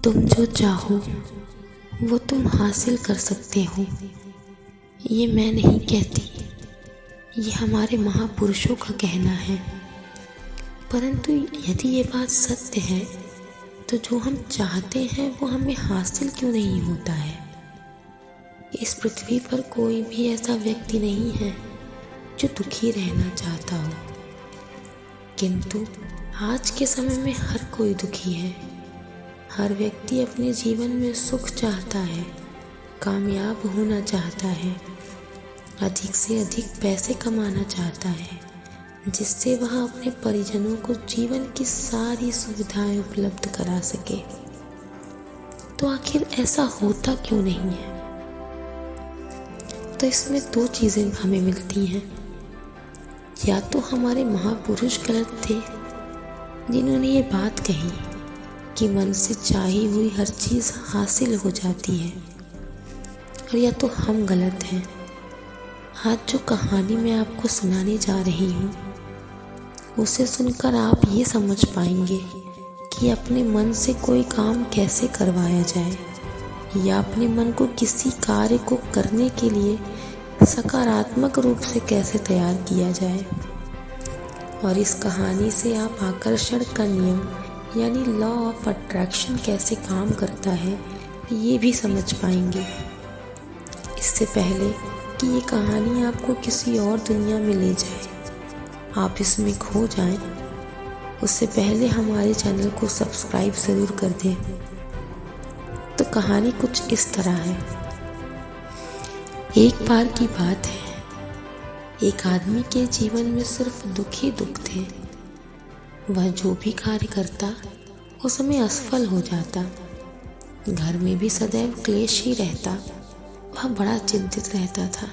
तुम जो चाहो वो तुम हासिल कर सकते हो, ये मैं नहीं कहती, ये हमारे महापुरुषों का कहना है। परंतु यदि ये बात सत्य है तो जो हम चाहते हैं वो हमें हासिल क्यों नहीं होता है। इस पृथ्वी पर कोई भी ऐसा व्यक्ति नहीं है जो दुखी रहना चाहता हो, किंतु आज के समय में हर कोई दुखी है। हर व्यक्ति अपने जीवन में सुख चाहता है, कामयाब होना चाहता है, अधिक से अधिक पैसे कमाना चाहता है, जिससे वह अपने परिजनों को जीवन की सारी सुविधाएं उपलब्ध करा सके। तो आखिर ऐसा होता क्यों नहीं है? तो इसमें दो चीज़ें हमें मिलती हैं। या तो हमारे महापुरुष गलत थे जिन्होंने ये बात कही कि मन से चाही हुई हर चीज़ हासिल हो जाती है, और या तो हम गलत हैं। आज जो कहानी मैं आपको सुनाने जा रही हूँ उसे सुनकर आप ये समझ पाएंगे कि अपने मन से कोई काम कैसे करवाया जाए या अपने मन को किसी कार्य को करने के लिए सकारात्मक रूप से कैसे तैयार किया जाए। और इस कहानी से आप आकर्षण का नियम यानी लॉ ऑफ अट्रैक्शन कैसे काम करता है ये भी समझ पाएंगे। इससे पहले कि ये कहानी आपको किसी और दुनिया में ले जाए, आप इसमें खो जाएं, उससे पहले हमारे चैनल को सब्सक्राइब ज़रूर कर दें। तो कहानी कुछ इस तरह है। एक बार की बात है, एक आदमी के जीवन में सिर्फ दुख ही दुख थे। वह जो भी कार्य करता उसमें असफल हो जाता। घर में भी सदैव क्लेश ही रहता। वह बड़ा चिंतित रहता था।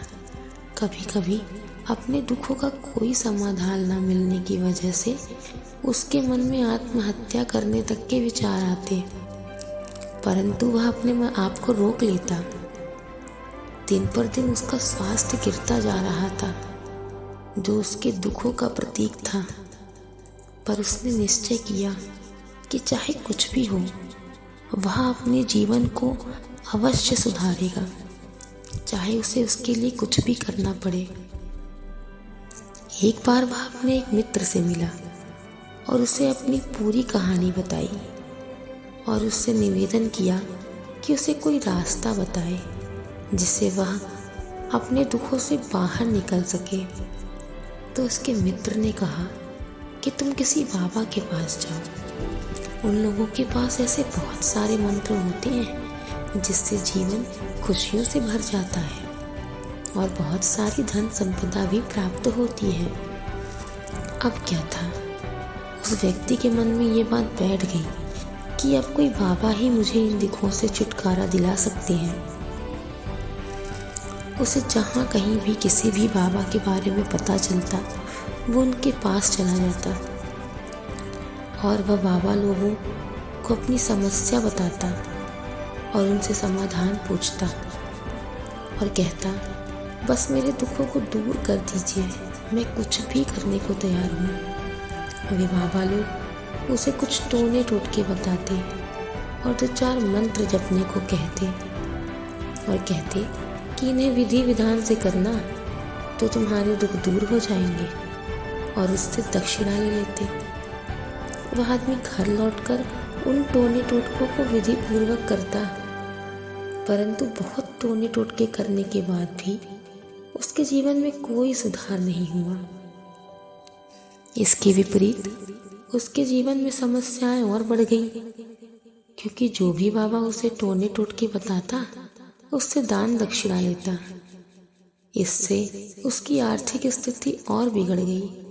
कभी कभी अपने दुखों का कोई समाधान न मिलने की वजह से उसके मन में आत्महत्या करने तक के विचार आते, परंतु वह अपने आप को रोक लेता। दिन पर दिन उसका स्वास्थ्य गिरता जा रहा था, जो उसके दुखों का प्रतीक था। पर उसने निश्चय किया कि चाहे कुछ भी हो, वह अपने जीवन को अवश्य सुधारेगा, चाहे उसे उसके लिए कुछ भी करना पड़े। एक बार वह अपने एक मित्र से मिला और उसे अपनी पूरी कहानी बताई और उससे निवेदन किया कि उसे कोई रास्ता बताए जिससे वह अपने दुखों से बाहर निकल सके। तो उसके मित्र ने कहा कि तुम किसी बाबा के पास जाओ। उन लोगों के पास ऐसे बहुत सारे मंत्र होते हैं जिससे जीवन खुशियों से भर जाता है और बहुत सारी धन संपदा भी प्राप्त होती है। अब क्या था, उस व्यक्ति के मन में ये बात बैठ गई कि अब कोई बाबा ही मुझे इन दुखों से छुटकारा दिला सकते हैं। उसे जहाँ कहीं भी किसी भी बाबा के बारे में पता चलता वो उनके पास चला जाता और वह बाबा लोगों को अपनी समस्या बताता और उनसे समाधान पूछता और कहता, बस मेरे दुखों को दूर कर दीजिए, मैं कुछ भी करने को तैयार हूँ। वे बाबा लोग उसे कुछ टोने टोटके बताते और 2-4 मंत्र जपने को कहते और कहते कि इन्हें विधि विधान से करना तो तुम्हारे दुख दूर हो जाएंगे, और उससे दक्षिणा ले लेते। वह आदमी घर लौटकर उन टोने टोटकों को विधि पूर्वक करता, परंतु बहुत टोने टोटके करने के बाद भी उसके जीवन में कोई सुधार नहीं हुआ। इसके विपरीत उसके जीवन में समस्याएं और बढ़ गई, क्योंकि जो भी बाबा उसे टोने टोटके बताता उससे दान दक्षिणा लेता। इससे उसकी आर्थिक स्थिति और बिगड़ गई।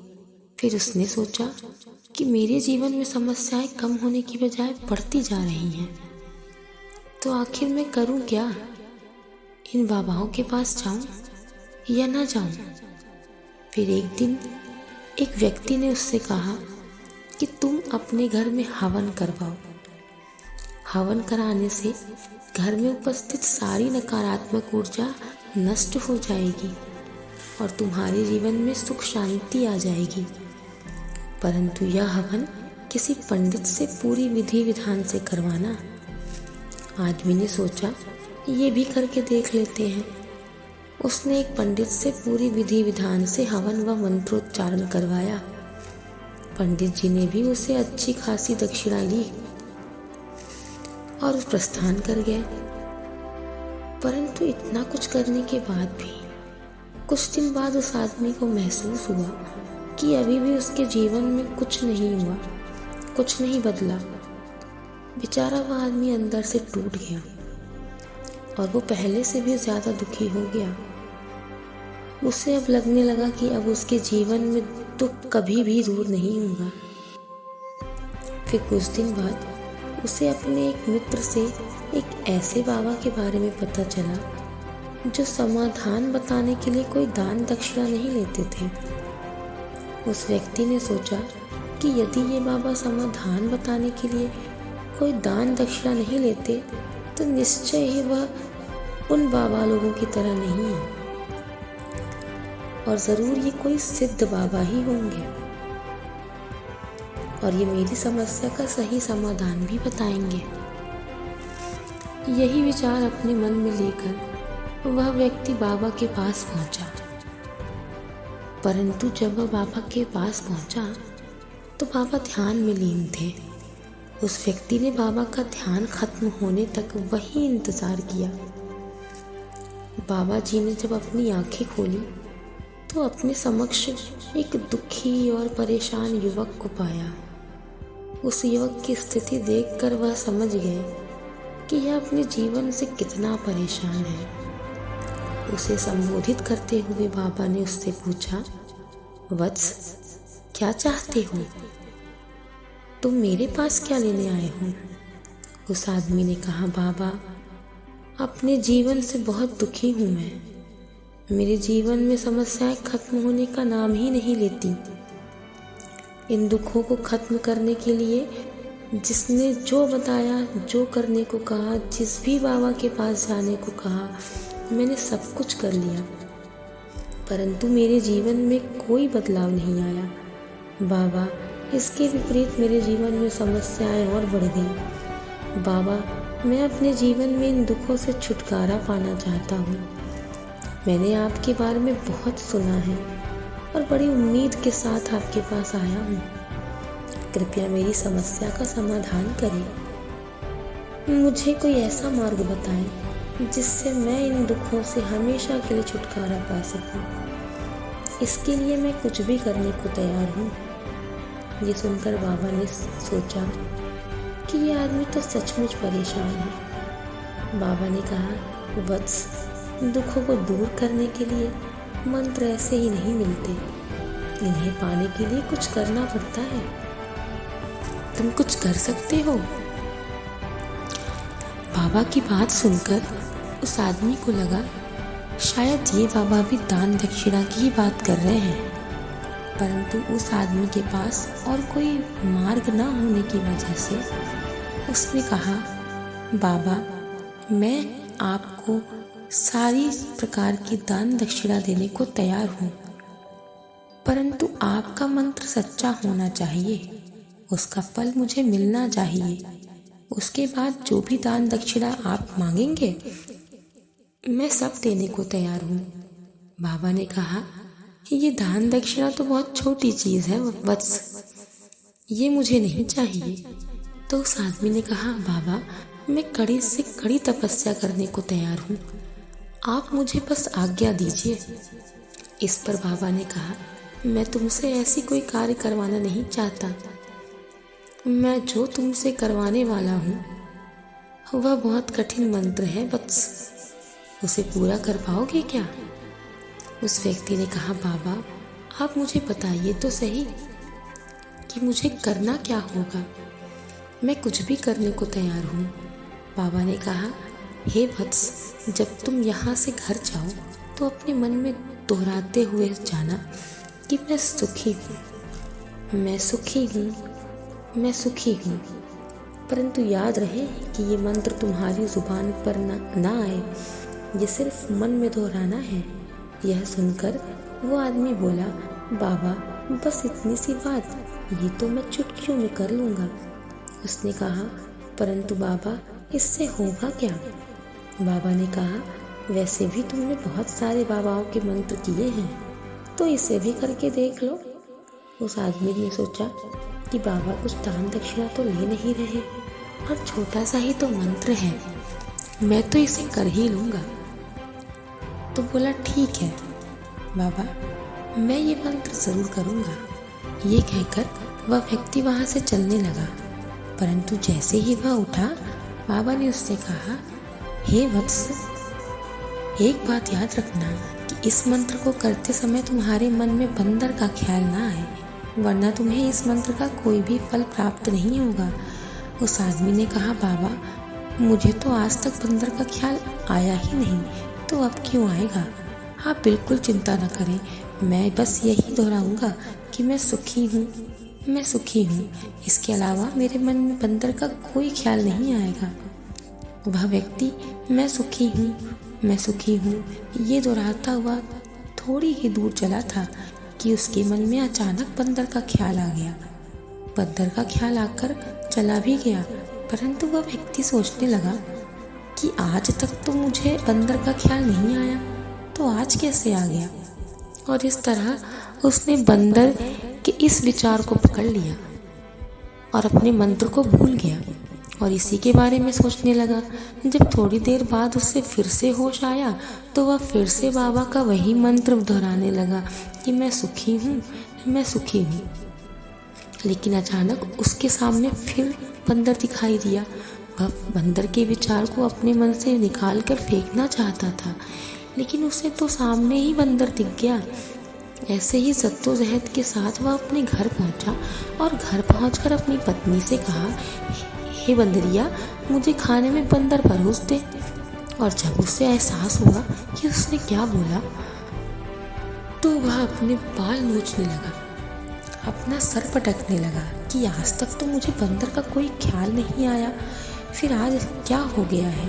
फिर उसने सोचा कि मेरे जीवन में समस्याएं कम होने की बजाय बढ़ती जा रही हैं, तो आखिर मैं करूं क्या? इन बाबाओं के पास जाऊं या ना जाऊं? फिर एक दिन एक व्यक्ति ने उससे कहा कि तुम अपने घर में हवन करवाओ। हवन कराने से घर में उपस्थित सारी नकारात्मक ऊर्जा नष्ट हो जाएगी और तुम्हारे जीवन में सुख शांति आ जाएगी। परंतु यह हवन किसी पंडित से पूरी विधि विधान से करवाना, आदमी ने सोचा ये भी करके देख लेते हैं। उसने एक पंडित से पूरी विधि विधान से हवन व मंत्रोच्चारण करवाया। पंडित जी ने भी उसे अच्छी खासी दक्षिणा ली और प्रस्थान कर गए। परंतु इतना कुछ करने के बाद भी कुछ दिन बाद उस आदमी को महसूस हुआ कि अभी भी उसके जीवन में कुछ नहीं हुआ, कुछ नहीं बदला। बेचारा वह आदमी अंदर से टूट गया और वो पहले से भी ज़्यादा दुखी हो गया। उसे अब लगने लगा कि अब उसके जीवन में दुख कभी भी दूर नहीं होगा। फिर कुछ दिन बाद उसे अपने एक मित्र से एक ऐसे बाबा के बारे में पता चला जो समाधान बताने के लिए कोई दान दक्षिणा नहीं लेते थे। उस व्यक्ति ने सोचा कि यदि ये बाबा समाधान बताने के लिए कोई दान दक्षिणा नहीं लेते तो निश्चय ही वह उन बाबा लोगों की तरह नहीं है और ज़रूर ये कोई सिद्ध बाबा ही होंगे और ये मेरी समस्या का सही समाधान भी बताएंगे। यही विचार अपने मन में लेकर वह व्यक्ति बाबा के पास पहुंचा। परंतु जब वह बाबा के पास पहुंचा तो बाबा ध्यान में लीन थे। उस व्यक्ति ने बाबा का ध्यान खत्म होने तक वही इंतजार किया। बाबा जी ने जब अपनी आंखें खोली तो अपने समक्ष एक दुखी और परेशान युवक को पाया। उस युवक की स्थिति देखकर वह समझ गए कि यह अपने जीवन से कितना परेशान है। उसे संबोधित करते हुए बाबा ने उससे पूछा, वत्स, क्या चाहते हो? तुम मेरे पास क्या लेने आए हो? उस आदमी ने कहा, बाबा, अपने जीवन से बहुत दुखी हूँ मैं। मेरे जीवन में समस्याएं खत्म होने का नाम ही नहीं लेती। इन दुखों को खत्म करने के लिए जिसने जो बताया, जो करने को कहा, जिस भी बाबा के पास जाने को कहा, मैंने सब कुछ कर लिया, परंतु मेरे जीवन में कोई बदलाव नहीं आया। बाबा, इसके विपरीत मेरे जीवन में समस्याएं और बढ़ गई। बाबा, मैं अपने जीवन में इन दुखों से छुटकारा पाना चाहता हूँ। मैंने आपके बारे में बहुत सुना है और बड़ी उम्मीद के साथ आपके पास आया हूँ। कृपया मेरी समस्या का समाधान करें। मुझे कोई ऐसा मार्ग बताएं जिससे मैं इन दुखों से हमेशा के लिए छुटकारा पा सकूं। इसके लिए मैं कुछ भी करने को तैयार हूँ। ये सुनकर बाबा ने सोचा कि ये आदमी तो सचमुच परेशान है। बाबा ने कहा, वत्स, दुखों को दूर करने के लिए मंत्र ऐसे ही नहीं मिलते। इन्हें पाने के लिए कुछ करना पड़ता है। तुम कुछ कर सकते हो। बाबा की बात सुनकर उस आदमी को लगा शायद ये बाबा भी दान दक्षिणा की ही बात कर रहे हैं, परंतु उस आदमी के पास और कोई मार्ग न होने की वजह से उसने कहा, बाबा, मैं आपको सारी प्रकार की दान दक्षिणा देने को तैयार हूँ, परंतु आपका मंत्र सच्चा होना चाहिए। उसका फल मुझे मिलना चाहिए। उसके बाद जो भी दान दक्षिणा आप मांगेंगे मैं सब देने को तैयार हूँ। बाबा ने कहा कि ये दान दक्षिणा तो बहुत छोटी चीज़ है वत्स, ये मुझे नहीं चाहिए। तो उस आदमी ने कहा, बाबा, मैं कड़ी से कड़ी तपस्या करने को तैयार हूँ, आप मुझे बस आज्ञा दीजिए। इस पर बाबा ने कहा, मैं तुमसे ऐसी कोई कार्य करवाना नहीं चाहता। मैं जो तुमसे करवाने वाला हूँ वह बहुत कठिन मंत्र है वत्स, उसे पूरा कर पाओगे क्या? उस व्यक्ति ने कहा, बाबा, आप मुझे बताइए तो सही कि मुझे करना क्या होगा। मैं कुछ भी करने को तैयार हूँ। बाबा ने कहा, हे वत्स, जब तुम यहाँ से घर जाओ तो अपने मन में दोहराते हुए जाना कि मैं सुखी हूँ, मैं सुखी हूँ, मैं सुखी हूँ। परंतु याद रहे कि ये मंत्र तुम्हारी जुबान पर ना आए, ये सिर्फ मन में दोहराना है। यह सुनकर वो आदमी बोला, बाबा, बस इतनी सी बात, ये तो मैं चुटकियों में कर लूँगा। उसने कहा, परंतु बाबा, इससे होगा क्या? बाबा ने कहा, वैसे भी तुमने बहुत सारे बाबाओं के मंत्र किए हैं, तो इसे भी करके देख लो। उस आदमी ने सोचा कि बाबा कुछ दान दक्षिणा तो ले नहीं रहे और छोटा सा ही तो मंत्र है, मैं तो इसे कर ही लूँगा। तो बोला, ठीक है बाबा, मैं ये मंत्र ज़रूर करूँगा। ये कहकर वह व्यक्ति वहाँ से चलने लगा, परंतु जैसे ही वह उठा, बाबा ने उससे कहा, हे वत्स, एक बात याद रखना कि इस मंत्र को करते समय तुम्हारे मन में बंदर का ख्याल ना आए, वरना तुम्हें इस मंत्र का कोई भी फल प्राप्त नहीं होगा। उस आदमी ने कहा, बाबा, मुझे तो आज तक बंदर का ख्याल आया ही नहीं, तो अब क्यों आएगा? आप बिल्कुल चिंता न करें, मैं बस यही दोहराऊंगा कि मैं सुखी हूँ, मैं सुखी हूँ। इसके अलावा मेरे मन में बंदर का कोई ख्याल नहीं आएगा। वह व्यक्ति मैं सुखी हूँ, मैं सुखी हूँ ये दोहराता हुआ थोड़ी ही दूर चला था कि उसके मन में अचानक बंदर का ख्याल आ गया। बंदर का ख्याल आकर चला भी गया, परंतु वह व्यक्ति सोचने लगा कि आज तक तो मुझे बंदर का ख्याल नहीं आया, तो आज कैसे आ गया? और इस तरह उसने बंदर के इस विचार को पकड़ लिया और अपने मंत्र को भूल गया और इसी के बारे में सोचने लगा। जब थोड़ी देर बाद उससे फिर से होश आया, तो वह फिर से बाबा का वही मंत्र दोहराने लगा कि मैं सुखी हूँ, मैं सुखी हूँ। लेकिन अचानक उसके सामने फिर बंदर दिखाई दिया। वह बंदर के विचार को अपने मन से निकाल कर फेंकना चाहता था, लेकिन उसे तो सामने ही बंदर दिख गया। ऐसे ही जद्दोजहद के साथ वह अपने घर पहुंचा और घर पहुंचकर अपनी पत्नी से कहा, हे बंदरिया, मुझे खाने में बंदर परोस दे। और जब उसे एहसास हुआ कि उसने क्या बोला, तो वह अपने बाल नोचने लगा, अपना सर पटकने लगा कि आज तक तो मुझे बंदर का कोई ख्याल नहीं आया, फिर आज क्या हो गया है,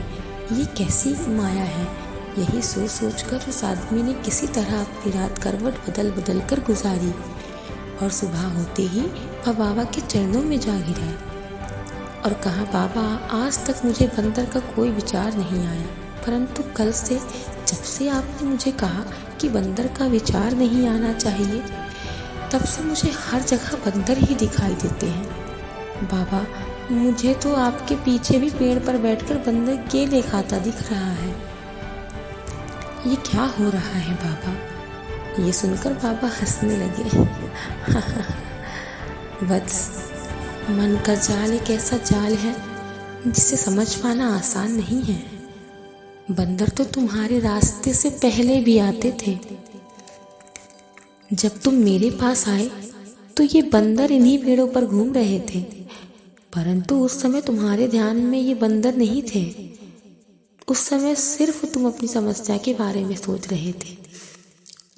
ये कैसी माया है। यही सोच सोचकर उस आदमी ने किसी तरह अपनी रात करवट बदल बदल कर गुजारी और सुबह होते ही वह बाबा के चरणों में जा गिरा और कहा, बाबा, आज तक मुझे बंदर का कोई विचार नहीं आया, परंतु कल से जब से आपने मुझे कहा कि बंदर का विचार नहीं आना चाहिए, तब से मुझे हर जगह बंदर ही दिखाई देते हैं। बाबा, मुझे तो आपके पीछे भी पेड़ पर बैठकर बंदर केले खाता दिख रहा है। ये क्या हो रहा है बाबा? ये सुनकर बाबा हंसने लगे। वत्स, मन का जाल एक ऐसा जाल है जिसे समझ पाना आसान नहीं है। बंदर तो तुम्हारे रास्ते से पहले भी आते थे। जब तुम मेरे पास आए तो ये बंदर इन्हीं पेड़ों पर घूम रहे थे, परंतु उस समय तुम्हारे ध्यान में ये बंदर नहीं थे। उस समय सिर्फ तुम अपनी समस्या के बारे में सोच रहे थे।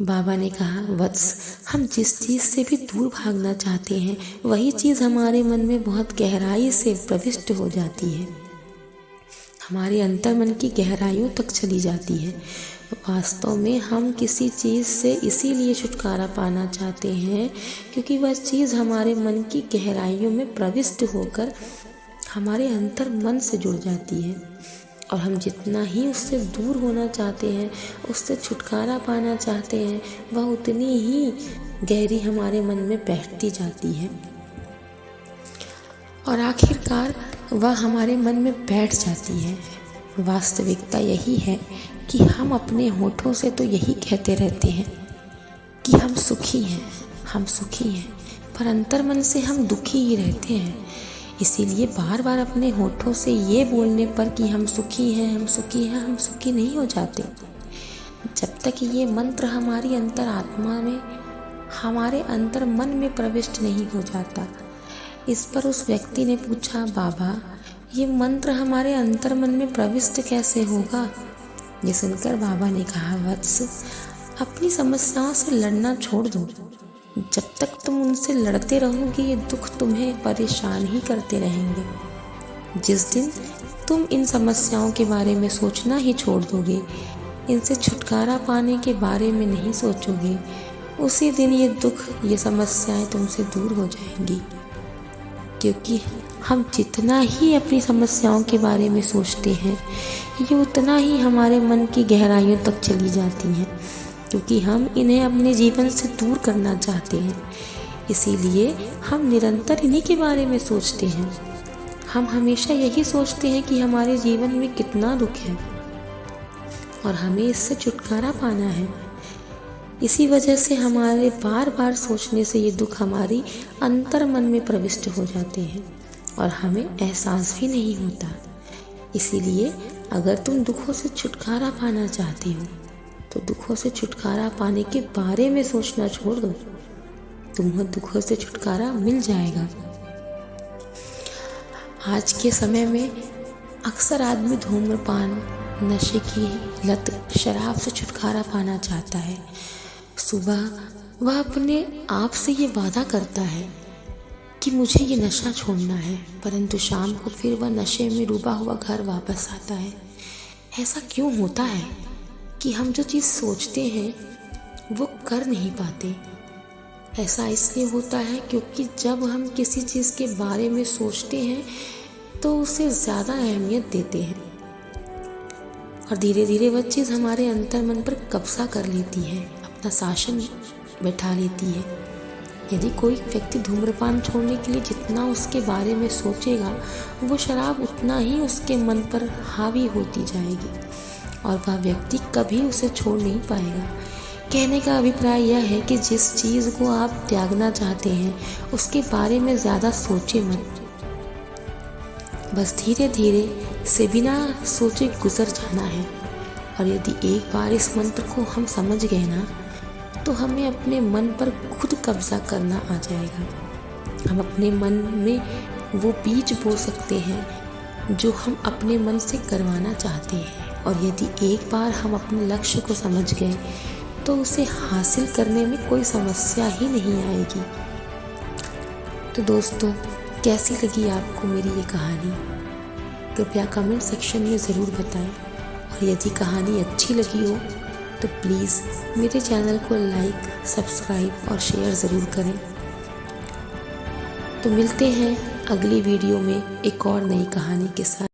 बाबा ने कहा, वत्स, हम जिस चीज़ से भी दूर भागना चाहते हैं, वही चीज़ हमारे मन में बहुत गहराई से प्रविष्ट हो जाती है, हमारे अंतर्मन की गहराइयों तक चली जाती है। वास्तव में हम किसी चीज़ से इसीलिए छुटकारा पाना चाहते हैं क्योंकि वह चीज़ हमारे मन की गहराइयों में प्रविष्ट होकर हमारे अंतर्मन से जुड़ जाती है, और हम जितना ही उससे दूर होना चाहते हैं, उससे छुटकारा पाना चाहते हैं, वह उतनी ही गहरी हमारे मन में बैठती जाती है और आखिरकार वह हमारे मन में बैठ जाती है। वास्तविकता यही है कि हम अपने होठों से तो यही कहते रहते हैं कि हम सुखी हैं, हम सुखी हैं, पर अंतर्मन से हम दुखी ही रहते हैं। इसीलिए बार बार अपने होठों से ये बोलने पर कि हम सुखी हैं, हम सुखी हैं, हम सुखी नहीं हो जाते। जब तक ये मंत्र हमारी अंतरात्मा में, हमारे अंतर मन में प्रविष्ट नहीं हो जाता। इस पर उस व्यक्ति ने पूछा, बाबा, ये मंत्र हमारे अंतर मन में प्रविष्ट कैसे होगा? ये सुनकर बाबा ने कहा, वत्स, अपनी समस्याओं से लड़ना छोड़ दो। जब तक तुम उनसे लड़ते रहोगे, ये दुख तुम्हें परेशान ही करते रहेंगे। जिस दिन तुम इन समस्याओं के बारे में सोचना ही छोड़ दोगे, इनसे छुटकारा पाने के बारे में नहीं सोचोगे, उसी दिन ये दुख, ये समस्याएं तुमसे दूर हो जाएंगी, क्योंकि हम जितना ही अपनी समस्याओं के बारे में सोचते हैं, ये उतना ही हमारे मन की गहराइयों तक चली जाती हैं, क्योंकि हम इन्हें अपने जीवन से दूर करना चाहते हैं। इसीलिए हम निरंतर इन्हीं के बारे में सोचते हैं। हम हमेशा यही सोचते हैं कि हमारे जीवन में कितना दुख है और हमें इससे छुटकारा पाना है। इसी वजह से हमारे बार बार सोचने से ये दुख हमारी अंतर मन में प्रविष्ट हो जाते हैं और हमें एहसास भी नहीं होता। इसीलिए अगर तुम दुखों से छुटकारा पाना चाहते हो तो दुखों से छुटकारा पाने के बारे में सोचना छोड़ दो, तुम्हें दुखों से छुटकारा मिल जाएगा। आज के समय में अक्सर आदमी धूम्रपान, नशे की लत, शराब से छुटकारा पाना चाहता है। सुबह वह अपने आप से ये वादा करता है कि मुझे ये नशा छोड़ना है, परंतु शाम को फिर वह नशे में डूबा हुआ घर वापस आता है। ऐसा क्यों होता है कि हम जो चीज़ सोचते हैं वो कर नहीं पाते? ऐसा इसलिए होता है क्योंकि जब हम किसी चीज़ के बारे में सोचते हैं तो उसे ज़्यादा अहमियत देते हैं और धीरे धीरे वह चीज़ हमारे अंतर मन पर कब्जा कर लेती है, अपना शासन बैठा लेती है। यदि कोई व्यक्ति धूम्रपान छोड़ने के लिए जितना उसके बारे में सोचेगा, वो शराब उतना ही उसके मन पर हावी होती जाएगी और वह व्यक्ति कभी उसे छोड़ नहीं पाएगा। कहने का अभिप्राय यह है कि जिस चीज़ को आप त्यागना चाहते हैं उसके बारे में ज़्यादा सोचे मत, बस धीरे धीरे से बिना सोचे गुजर जाना है। और यदि एक बार इस मंत्र को हम समझ गए ना, तो हमें अपने मन पर खुद कब्जा करना आ जाएगा। हम अपने मन में वो बीज बो सकते हैं जो हम अपने मन से करवाना चाहते हैं। और यदि एक बार हम अपने लक्ष्य को समझ गए तो उसे हासिल करने में कोई समस्या ही नहीं आएगी। तो दोस्तों, कैसी लगी आपको मेरी ये कहानी? कृपया कमेंट सेक्शन में ज़रूर बताएं। और यदि कहानी अच्छी लगी हो तो प्लीज़ मेरे चैनल को लाइक, सब्सक्राइब और शेयर ज़रूर करें। तो मिलते हैं अगली वीडियो में एक और नई कहानी के साथ।